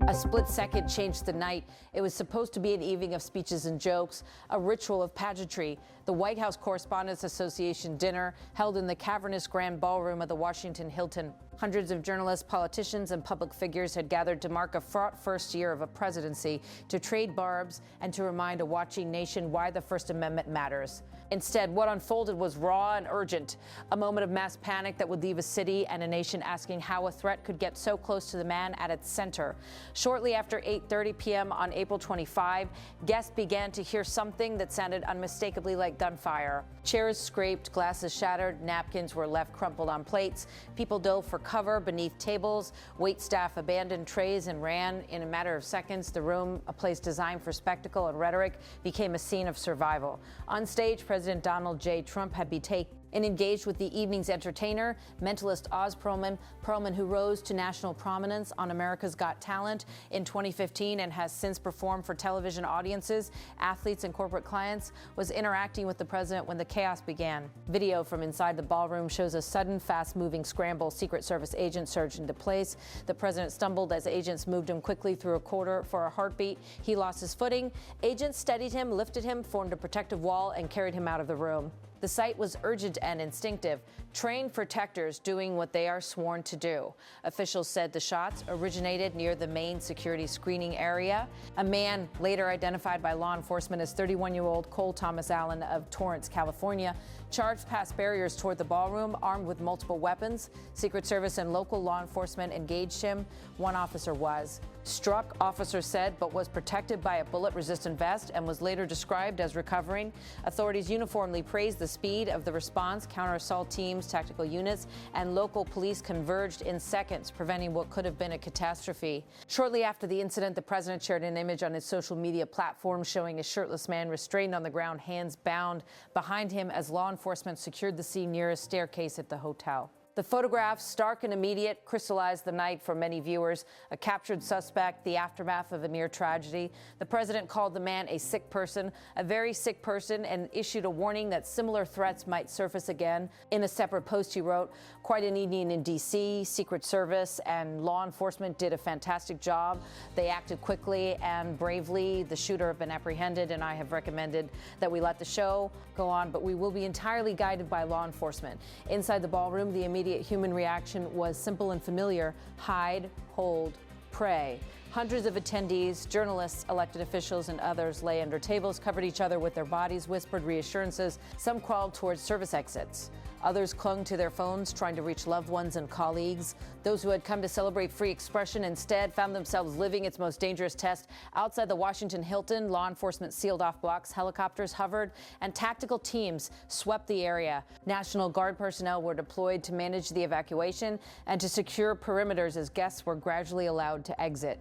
A split second changed the night. It was supposed to be an evening of speeches and jokes, a ritual of pageantry. The White House Correspondents Association dinner held in the cavernous grand ballroom of the Washington Hilton. Hundreds of journalists, politicians, and public figures had gathered to mark a fraught first year of a presidency, to trade barbs, and to remind a watching nation why the First Amendment matters. Instead, what unfolded was raw and urgent, a moment of mass panic that would leave a city and a nation asking how a threat could get so close to the man at its center. Shortly after 8:30 p.m. on April 25, guests began to hear something that sounded unmistakably like gunfire. Chairs scraped, glasses shattered, napkins were left crumpled on plates. People dove for cover beneath tables. Waitstaff abandoned trays and ran. In a matter of seconds, the room, a place designed for spectacle and rhetoric, became a scene of survival. On stage, President Donald J. Trump had been taken and engaged with the evening's entertainer, mentalist Oz Perlman, who rose to national prominence on America's Got Talent in 2015 and has since performed for television audiences, athletes, and corporate clients, was interacting with the president when the chaos began. Video from inside the ballroom shows a sudden, fast-moving scramble. Secret Service agents surged into place. The president stumbled as agents moved him quickly through a corridor for a heartbeat. He lost his footing. Agents steadied him, lifted him, formed a protective wall, and carried him out of the room. The sight was urgent and instinctive, trained protectors doing what they are sworn to do. Officials said the shots originated near the main security screening area. A man, later identified by law enforcement as 31-year-old Cole Thomas Allen of Torrance, California, charged past barriers toward the ballroom, armed with multiple weapons. Secret Service and local law enforcement engaged him. One officer was struck, officers said, but was protected by a bullet-resistant vest and was later described as recovering. Authorities uniformly praised the speed of the response. Counter-assault teams, tactical units, and local police converged in seconds, preventing what could have been a catastrophe. Shortly after the incident, the president shared an image on his social media platform showing a shirtless man restrained on the ground, hands bound behind him as law enforcement secured the scene near a staircase at the hotel. The photographs, stark and immediate, crystallized the night for many viewers. A captured suspect, the aftermath of a near tragedy. The president called the man a sick person, a very sick person, and issued a warning that similar threats might surface again. In a separate post, he wrote, "Quite an evening in D.C. Secret Service and law enforcement did a fantastic job. They acted quickly and bravely. The shooter have been apprehended, and I have recommended that we let the show go on, but we will be entirely guided by law enforcement." Inside the ballroom, the immediate human reaction was simple and familiar: hide, hold, pray. Hundreds of attendees, journalists, elected officials, and others lay under tables, covered each other with their bodies, whispered reassurances. Some crawled towards service exits. Others clung to their phones, trying to reach loved ones and colleagues. Those who had come to celebrate free expression instead found themselves living its most dangerous test. Outside the Washington Hilton, law enforcement sealed off blocks, helicopters hovered, and tactical teams swept the area. National Guard personnel were deployed to manage the evacuation and to secure perimeters as guests were gradually allowed to exit,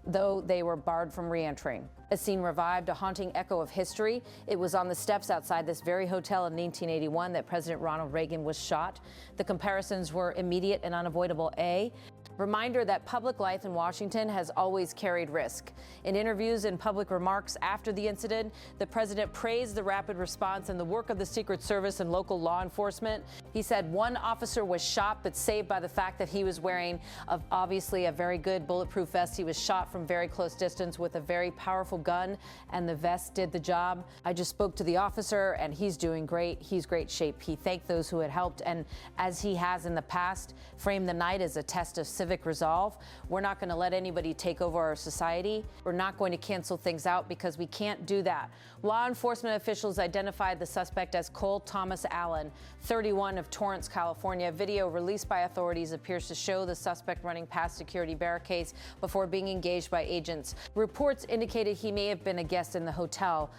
though they were barred from re-entering. A scene revived a haunting echo of history. It was on the steps outside this very hotel in 1981 that President Ronald Reagan was shot. The comparisons were immediate and unavoidable. Reminder that public life in Washington has always carried risk. In interviews and public remarks after the incident, the president praised the rapid response and the work of the Secret Service and local law enforcement. He said one officer was shot but saved by the fact that he was wearing obviously a very good bulletproof vest. He was shot from very close distance with a very powerful gun, and the vest did the job. I just spoke to the officer, and he's doing great. He's great shape. He thanked those who had helped, and as he has in the past, framed the night as a test of civic resolve. We're not going to let anybody take over our society. We're not going to cancel things out because we can't do that. Law enforcement officials identified the suspect as Cole Thomas Allen, 31, of Torrance, California. Video released by authorities appears to show the suspect running past security barricades before being engaged by agents. Reports indicated he may have been a guest in the hotel.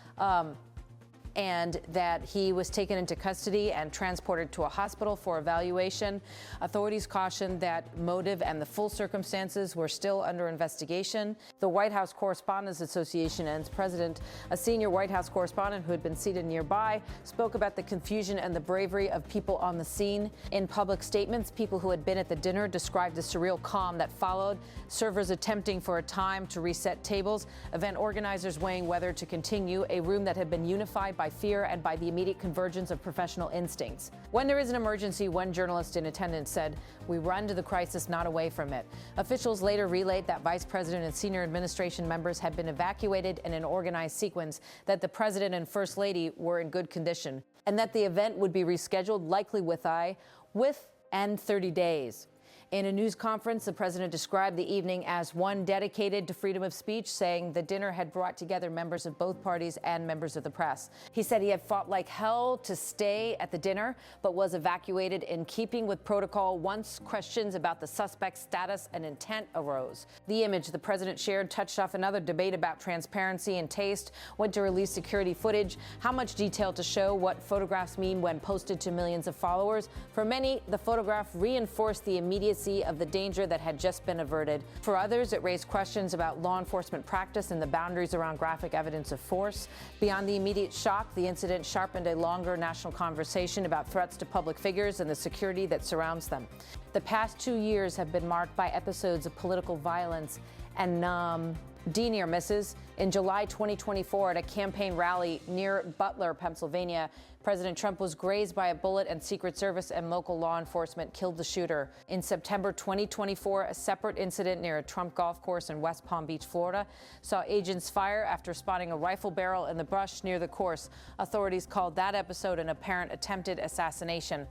And that he was taken into custody and transported to a hospital for evaluation. Authorities cautioned that motive and the full circumstances were still under investigation. The White House Correspondents Association and its president, a senior White House correspondent who had been seated nearby, spoke about the confusion and the bravery of people on the scene. In public statements, people who had been at the dinner described the surreal calm that followed, servers attempting for a time to reset tables, event organizers weighing whether to continue, a room that had been unified by by fear and by the immediate convergence of professional instincts. When there is an emergency, one journalist in attendance said, "We run to the crisis, not away from it." Officials later relayed that Vice President and senior administration members had been evacuated in an organized sequence, that the President and First Lady were in good condition, and that the event would be rescheduled, likely within 30 days. In a news conference, the president described the evening as one dedicated to freedom of speech, saying the dinner had brought together members of both parties and members of the press. He said he had fought like hell to stay at the dinner, but was evacuated in keeping with protocol once questions about the suspect's status and intent arose. The image the president shared touched off another debate about transparency and taste, when to release security footage, how much detail to show, what photographs mean when posted to millions of followers. For many, the photograph reinforced the immediacy of the danger that had just been averted. For others, it raised questions about law enforcement practice and the boundaries around graphic evidence of force. Beyond the immediate shock, the incident sharpened a longer national conversation about threats to public figures and the security that surrounds them. The past 2 years have been marked by episodes of political violence and D near misses. In July 2024, at a campaign rally near Butler, Pennsylvania, President Trump was grazed by a bullet, and Secret Service and local law enforcement killed the shooter. In September 2024, a separate incident near a Trump golf course in West Palm Beach, Florida, saw agents fire after spotting a rifle barrel in the brush near the course. Authorities called that episode an apparent attempted assassination.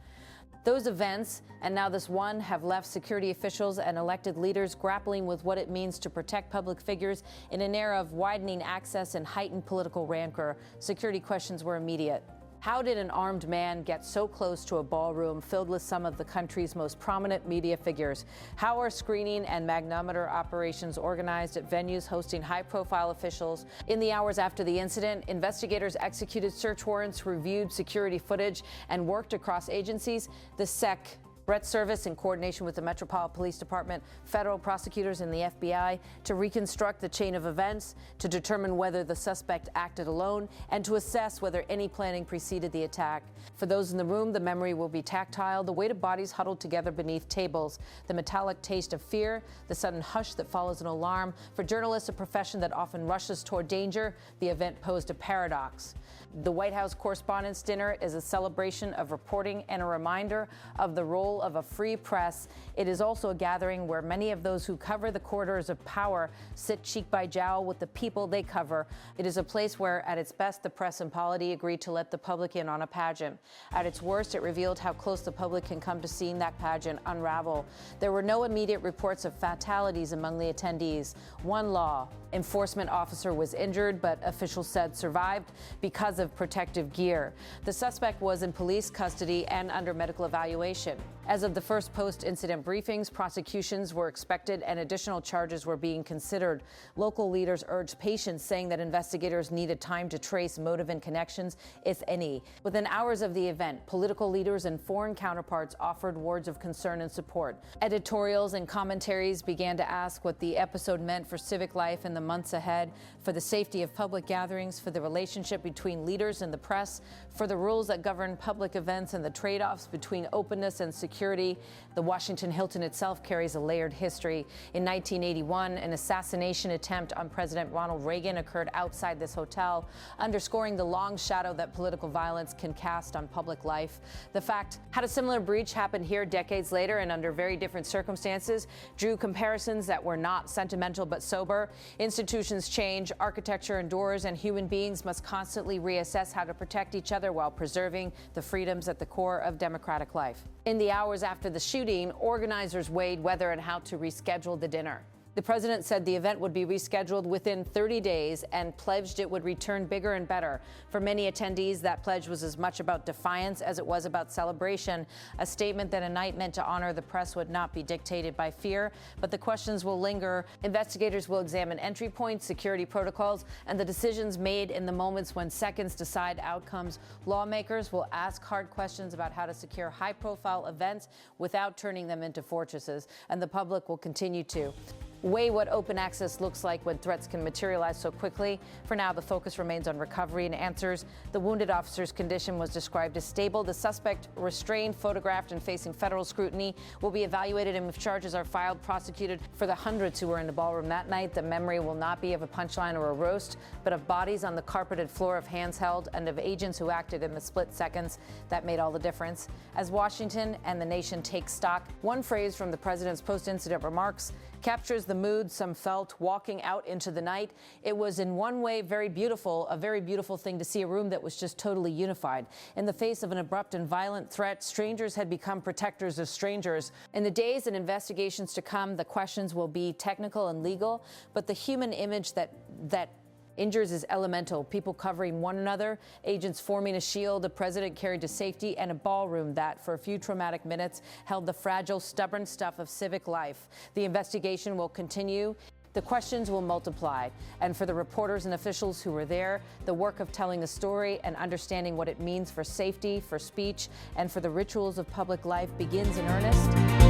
Those events, and now this one, have left security officials and elected leaders grappling with what it means to protect public figures in an era of widening access and heightened political rancor. Security questions were immediate. How did an armed man get so close to a ballroom filled with some of the country's most prominent media figures? How are screening and magnetometer operations organized at venues hosting high-profile officials? In the hours after the incident, investigators executed search warrants, reviewed security footage, and worked across agencies. The Threat Service, in coordination with the Metropolitan Police Department, federal prosecutors, and the FBI, to reconstruct the chain of events, to determine whether the suspect acted alone, and to assess whether any planning preceded the attack. For those in the room, the memory will be tactile, the weight of bodies huddled together beneath tables, the metallic taste of fear, the sudden hush that follows an alarm. For journalists, a profession that often rushes toward danger, the event posed a paradox. The White House Correspondents' Dinner is a celebration of reporting and a reminder of the role of a free press. It is also a gathering where many of those who cover the corridors of power sit cheek by jowl with the people they cover. It is a place where, at its best, the press and polity agreed to let the public in on a pageant. At its worst, it revealed how close the public can come to seeing that pageant unravel. There were no immediate reports of fatalities among the attendees. One law enforcement officer was injured, but officials said survived because of protective gear. The suspect was in police custody and under medical evaluation. As of the first post-incident briefings, prosecutions were expected and additional charges were being considered. Local leaders urged patience, saying that investigators needed time to trace motive and connections, if any. Within hours of the event, political leaders and foreign counterparts offered words of concern and support. Editorials and commentaries began to ask what the episode meant for civic life in the months ahead, for the safety of public gatherings, for the relationship between leaders and the press, for the rules that govern public events and the trade-offs between openness and security. The Washington Hilton itself carries a layered history. In 1981, an assassination attempt on President Ronald Reagan occurred outside this hotel, underscoring the long shadow that political violence can cast on public life. The fact had a similar breach happened here decades later and under very different circumstances drew comparisons that were not sentimental but sober. Institutions change, architecture endures, and human beings must constantly reassess how to protect each other while preserving the freedoms at the core of democratic life. In the hours after the shooting, organizers weighed whether and how to reschedule the dinner. The president said the event would be rescheduled within 30 days and pledged it would return bigger and better. For many attendees, that pledge was as much about defiance as it was about celebration, a statement that a night meant to honor the press would not be dictated by fear. But the questions will linger. Investigators will examine entry points, security protocols, and the decisions made in the moments when seconds decide outcomes. Lawmakers will ask hard questions about how to secure high-profile events without turning them into fortresses, and the public will continue to. weigh what open access looks like when threats can materialize so quickly. For now, the focus remains on recovery and answers. The wounded officer's condition was described as stable. The suspect, restrained, photographed, and facing federal scrutiny, will be evaluated, and if charges are filed, prosecuted. For the hundreds who were in the ballroom that night, the memory will not be of a punchline or a roast, but of bodies on the carpeted floor, of hands held, and of agents who acted in the split seconds that made all the difference. As Washington and the nation take stock, one phrase from the president's post-incident remarks captures the mood some felt walking out into the night. It was in one way very beautiful, a very beautiful thing to see a room that was just totally unified. In the face of an abrupt and violent threat, strangers had become protectors of strangers. In the days and investigations to come, the questions will be technical and legal, but the human image that injures is elemental. People covering one another, agents forming a shield the president carried to safety, and a ballroom that, for a few traumatic minutes, held the fragile, stubborn stuff of civic life. The investigation will continue. The questions will multiply. And for the reporters and officials who were there, the work of telling the story and understanding what it means for safety, for speech, and for the rituals of public life begins in earnest.